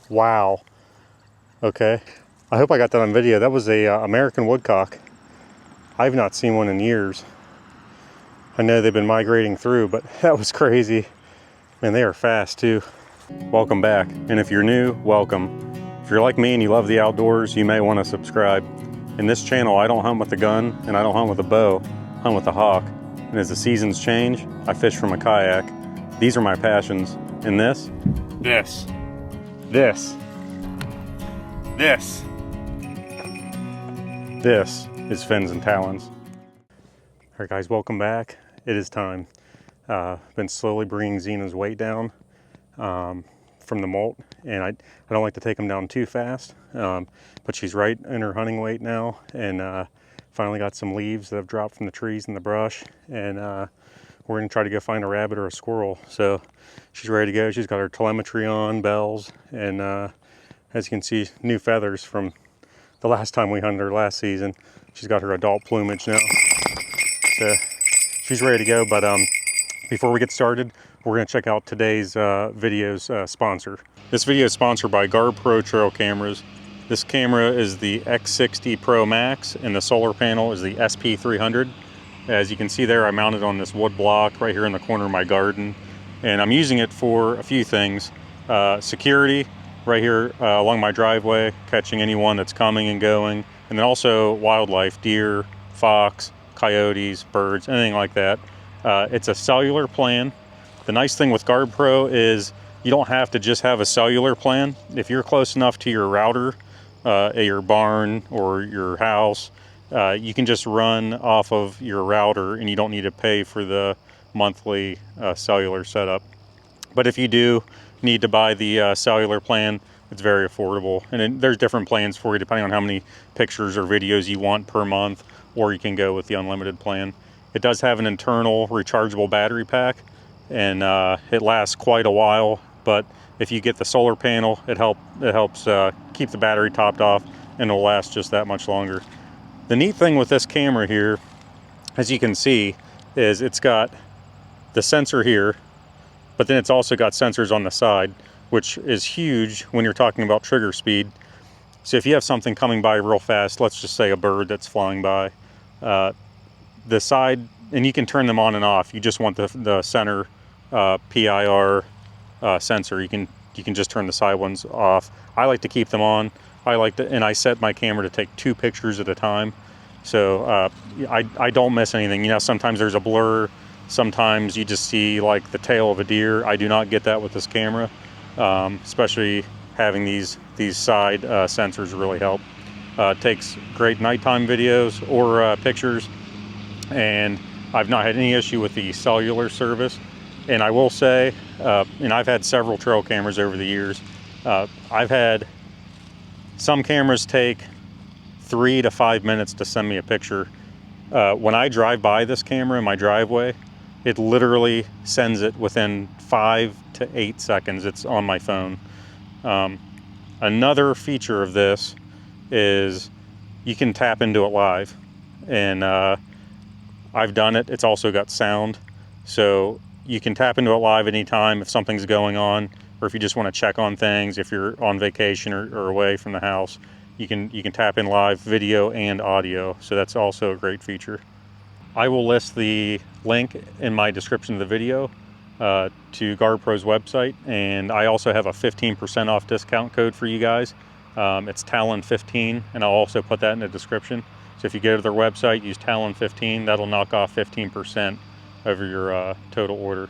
Wow. Okay. I hope I got that on video. That was a American woodcock. I've not seen one in years. I know they've been migrating through, but that was crazy. Man, they are fast too. Welcome back. And if you're new, welcome. If you're like me and you love the outdoors, you may want to subscribe. In this channel, I don't hunt with a gun and I don't hunt with a bow. I hunt with a hawk. And as the seasons change, I fish from a kayak. These are my passions. And this is fins and talons. All right, guys, welcome back. It is time. Been slowly bringing Xena's weight down from the molt, and I don't like to take them down too fast, but she's right in her hunting weight now, and finally got some leaves that have dropped from the trees and the brush, and we're gonna try to go find a rabbit or a squirrel. So she's ready to go. She's got her telemetry on, bells, and as you can see, new feathers from the last time we hunted her last season. She's got her adult plumage now. So she's ready to go, but before we get started, we're gonna check out today's video's sponsor. This video is sponsored by GardePro trail cameras. This camera is the X60 Pro Max, and the solar panel is the SP300. As you can see there, I mounted on this wood block right here in the corner of my garden, and I'm using it for a few things. Security, right here along my driveway, catching anyone that's coming and going, and then also wildlife, deer, fox, coyotes, birds, anything like that. It's a cellular plan. The nice thing with GardePro is you don't have to just have a cellular plan. If you're close enough to your router at your barn or your house, you can just run off of your router and you don't need to pay for the monthly cellular setup. But if you do need to buy the cellular plan, it's very affordable. And there's different plans for you depending on how many pictures or videos you want per month, or you can go with the unlimited plan. It does have an internal rechargeable battery pack, and it lasts quite a while, but if you get the solar panel, it helps keep the battery topped off, and it'll last just that much longer. The neat thing with this camera here, as you can see, is it's got the sensor here, but then it's also got sensors on the side, which is huge when you're talking about trigger speed. So if you have something coming by real fast, let's just say a bird that's flying by, the side, and you can turn them on and off. You just want the center PIR sensor. You can just turn the side ones off. I like to keep them on. And I set my camera to take 2 pictures at a time. So I don't miss anything. You know, sometimes there's a blur. Sometimes you just see like the tail of a deer. I do not get that with this camera, especially having these side sensors really help. It takes great nighttime videos or pictures, and I've not had any issue with the cellular service. And I will say, and I've had several trail cameras over the years, I've had some cameras take 3 to 5 minutes to send me a picture. When I drive by this camera in my driveway, it literally sends it within 5 to 8 seconds. It's on my phone. Another feature of this is you can tap into it live, and I've done it. It's also got sound, so you can tap into it live anytime if something's going on, or if you just want to check on things. If you're on vacation or away from the house, you can tap in live video and audio. So that's also a great feature. I will list the link in my description of the video to GardePro's website, and I also have a 15% off discount code for you guys. It's Talon15, and I'll also put that in the description. So if you go to their website, use Talon15, that'll knock off 15% over your total order.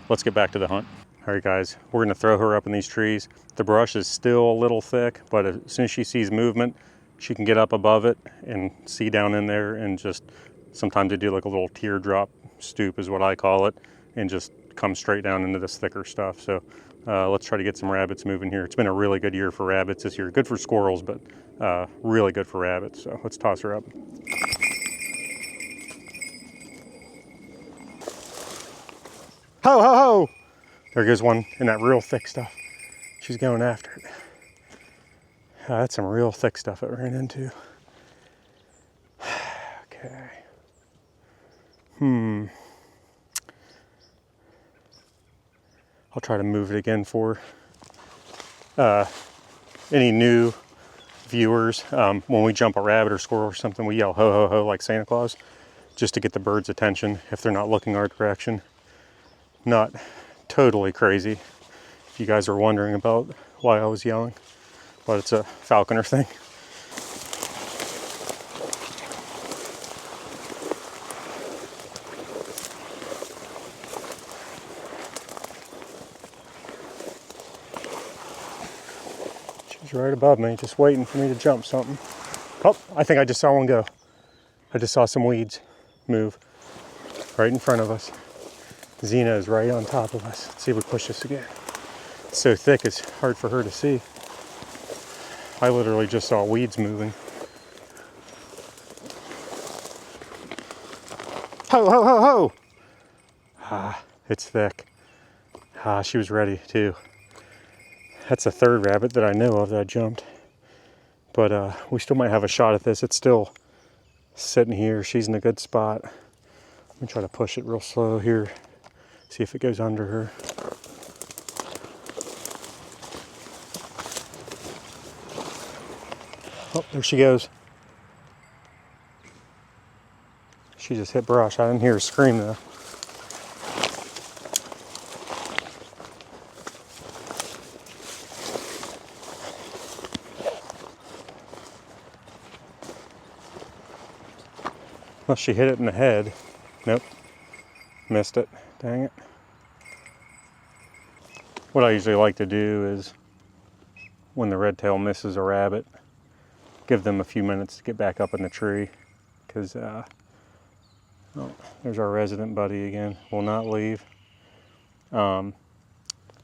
Let's get back to the hunt. All right, guys, we're gonna throw her up in these trees. The brush is still a little thick, but as soon as she sees movement, she can get up above it and see down in there, and just sometimes they do like a little teardrop stoop is what I call it, and just come straight down into this thicker stuff. So let's try to get some rabbits moving here. It's been a really good year for rabbits this year. Good for squirrels, but really good for rabbits. So let's toss her up. Ho, ho, ho! There goes one in that real thick stuff. She's going after it. That's some real thick stuff it ran into. Okay. I'll try to move it again for her. any new viewers, when we jump a rabbit or squirrel or something, we yell ho ho ho like Santa Claus, just to get the birds' attention if they're not looking our direction. Not totally crazy, if you guys are wondering about why I was yelling, but it's a falconer thing. She's right above me, just waiting for me to jump something. Oh, I think I just saw one go. I just saw some weeds move right in front of us. Xena is right on top of us. Let's see if we push this again. It's so thick, it's hard for her to see. I literally just saw weeds moving. Ho, ho, ho, ho! Ah, it's thick. Ah, she was ready too. That's the third rabbit that I know of that jumped. But we still might have a shot at this. It's still sitting here. She's in a good spot. Let me try to push it real slow here. See if it goes under her. Oh, there she goes. She just hit brush. I didn't hear her scream though. Well, she hit it in the head. Nope. Missed it. Dang it. What I usually like to do is, when the red tail misses a rabbit, give them a few minutes to get back up in the tree. Because, oh, there's our resident buddy again. Will not leave. But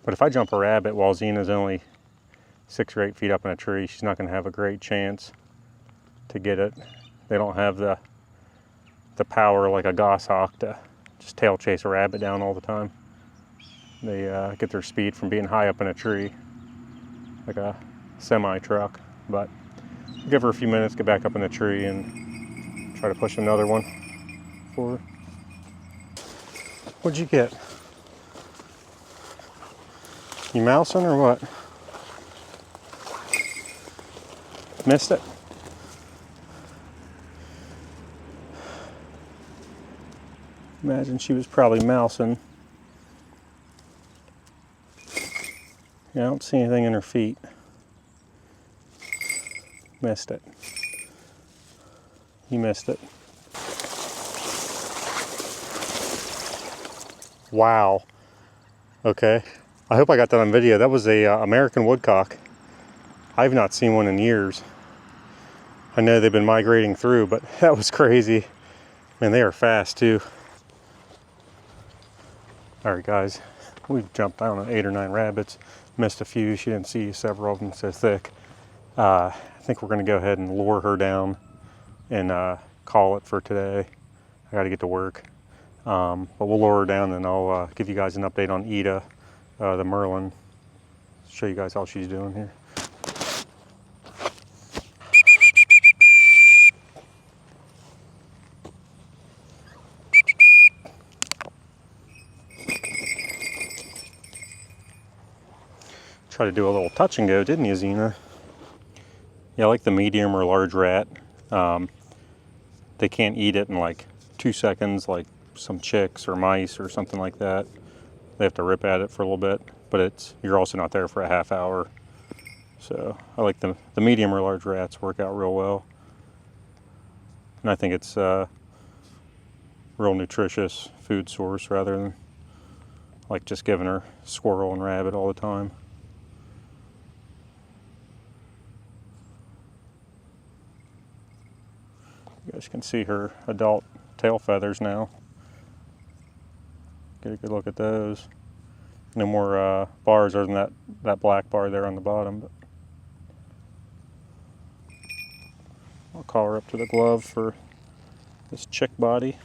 if I jump a rabbit while Xena's only 6 or 8 feet up in a tree, she's not going to have a great chance to get it. They don't have the power like a goshawk to just tail chase a rabbit down all the time. They get their speed from being high up in a tree, like a semi-truck. But give her a few minutes, get back up in the tree, and try to push another one for her. What'd you get? You mousing or what? Missed it? Imagine she was probably mousing. Yeah, I don't see anything in her feet. Missed it. You missed it. Wow. Okay. I hope I got that on video. That was a American woodcock. I've not seen one in years. I know they've been migrating through, but that was crazy. Man, they are fast too. All right, guys. We've jumped, I don't know, 8 or 9 rabbits. Missed a few. She didn't see several of them, so thick. I think we're going to go ahead and lure her down and call it for today. I got to get to work. But we'll lure her down, and I'll give you guys an update on Ida, the Merlin. Show you guys how she's doing here. Try to do a little touch and go, didn't you, Xena? Yeah, I like the medium or large rat. They can't eat it in like 2 seconds, like some chicks or mice or something like that. They have to rip at it for a little bit, but you're also not there for a half hour. So I like the medium or large rats work out real well. And I think it's a real nutritious food source rather than like just giving her squirrel and rabbit all the time. You guys can see her adult tail feathers now. Get a good look at those. No more bars other than that black bar there on the bottom. But I'll call her up to the glove for this chick body.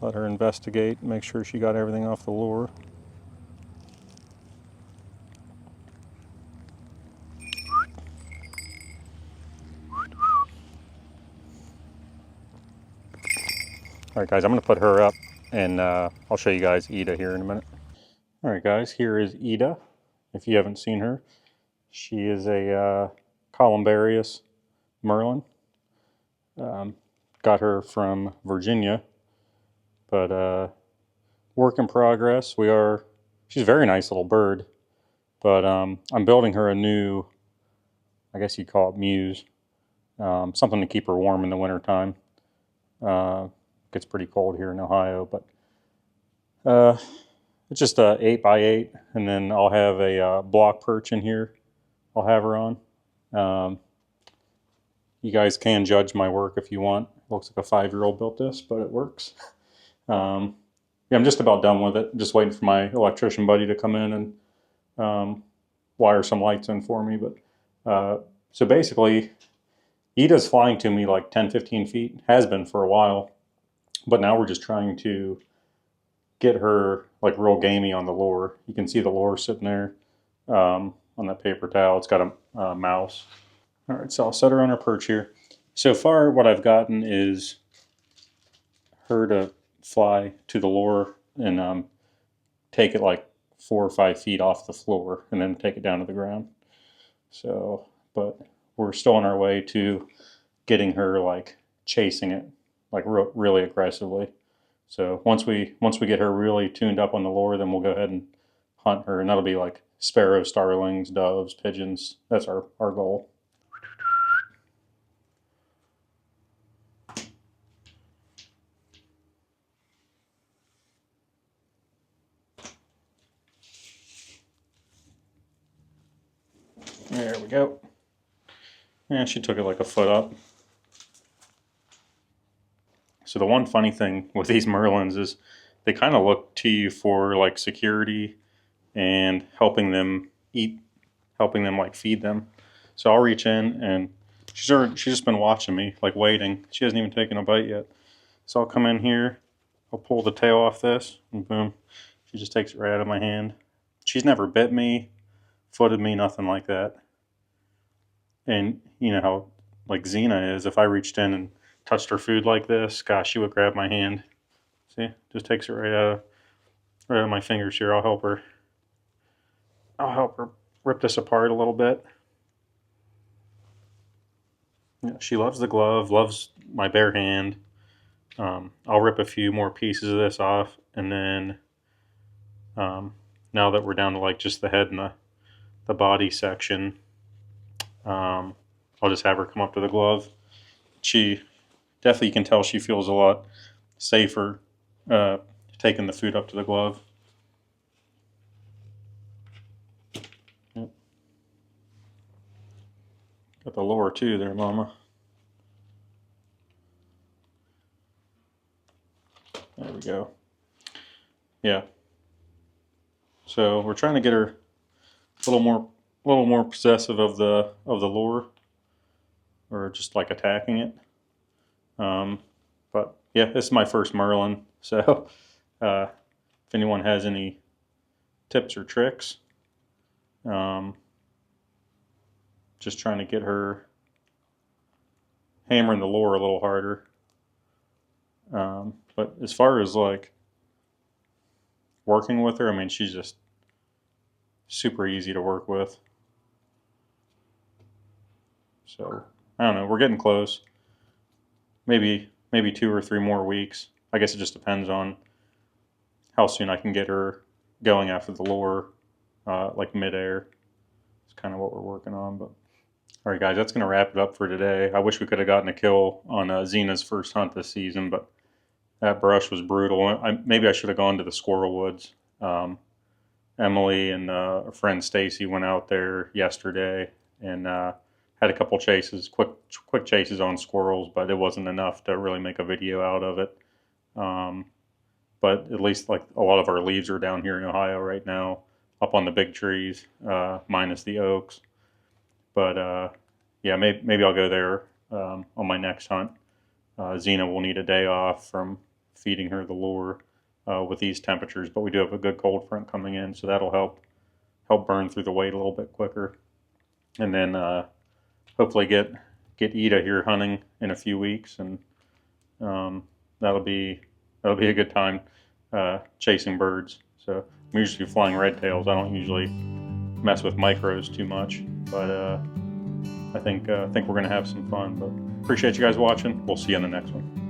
Let her investigate, make sure she got everything off the lure. All right, guys, I'm going to put her up, and I'll show you guys Ida here in a minute. Alright guys, here is Ida, if you haven't seen her. She is a Columbarius Merlin. Got her from Virginia, but work in progress. She's a very nice little bird, but I'm building her a new, I guess you'd call it muse, something to keep her warm in the wintertime. Gets pretty cold here in Ohio, but it's just a 8x8, and then I'll have a block perch in here I'll have her on. You guys can judge my work if you want. Looks like a 5-year-old built this, but it works. Yeah, I'm just about done with it. Just waiting for my electrician buddy to come in and wire some lights in for me. But so basically, Ida's flying to me like 10-15 feet. Has been for a while. But now we're just trying to get her like real gamey on the lure. You can see the lure sitting there on that paper towel. It's got a mouse. All right, so I'll set her on her perch here. So far, what I've gotten is her to fly to the lure and take it like 4 or 5 feet off the floor and then take it down to the ground. So, but we're still on our way to getting her like chasing it like really aggressively. So once we get her really tuned up on the lure, then we'll go ahead and hunt her, and that'll be like sparrows, starlings, doves, pigeons. That's our goal. There we go. And she took it like a foot up. So the one funny thing with these Merlins is they kind of look to you for like security and helping them eat, helping them like feed them. So I'll reach in and she's just been watching me, like waiting. She hasn't even taken a bite yet. So I'll come in here, I'll pull the tail off this, and boom, she just takes it right out of my hand. She's never bit me, footed me, nothing like that. And you know how like Xena is, if I reached in and touched her food like this, gosh, she would grab my hand. See, just takes it right out of my fingers here. I'll help her rip this apart a little bit. Yeah, she loves the glove, loves my bare hand. I'll rip a few more pieces of this off, and then now that we're down to like just the head and the body section, I'll just have her come up to the glove. She definitely, you can tell she feels a lot safer taking the food up to the glove. Yep. Got the lure too there, Mama. There we go. Yeah. So we're trying to get her a little more possessive of the lure, or just like attacking it. But yeah, this is my first Merlin, so if anyone has any tips or tricks, just trying to get her hammering the lure a little harder. But as far as like working with her, I mean, she's just super easy to work with. So I don't know, we're getting close. Maybe 2 or 3 more weeks. I guess it just depends on how soon I can get her going after the lure, like midair. It's kind of what we're working on. But all right, guys, that's going to wrap it up for today. I wish we could have gotten a kill on Xena's first hunt this season, but that brush was brutal. Maybe I should have gone to the squirrel woods. Emily and a friend Stacy went out there yesterday and had a couple chases, quick chases on squirrels, but it wasn't enough to really make a video out of it. But at least like a lot of our leaves are down here in Ohio right now, up on the big trees, minus the oaks. But yeah, maybe I'll go there on my next hunt. Xena will need a day off from feeding her the lure with these temperatures, but we do have a good cold front coming in, so that'll help burn through the weight a little bit quicker. And then hopefully get Ida here hunting in a few weeks, and that'll be a good time chasing birds. So I'm usually flying red tails. I don't usually mess with micros too much, but I think we're gonna have some fun. But appreciate you guys watching. We'll see you in the next one.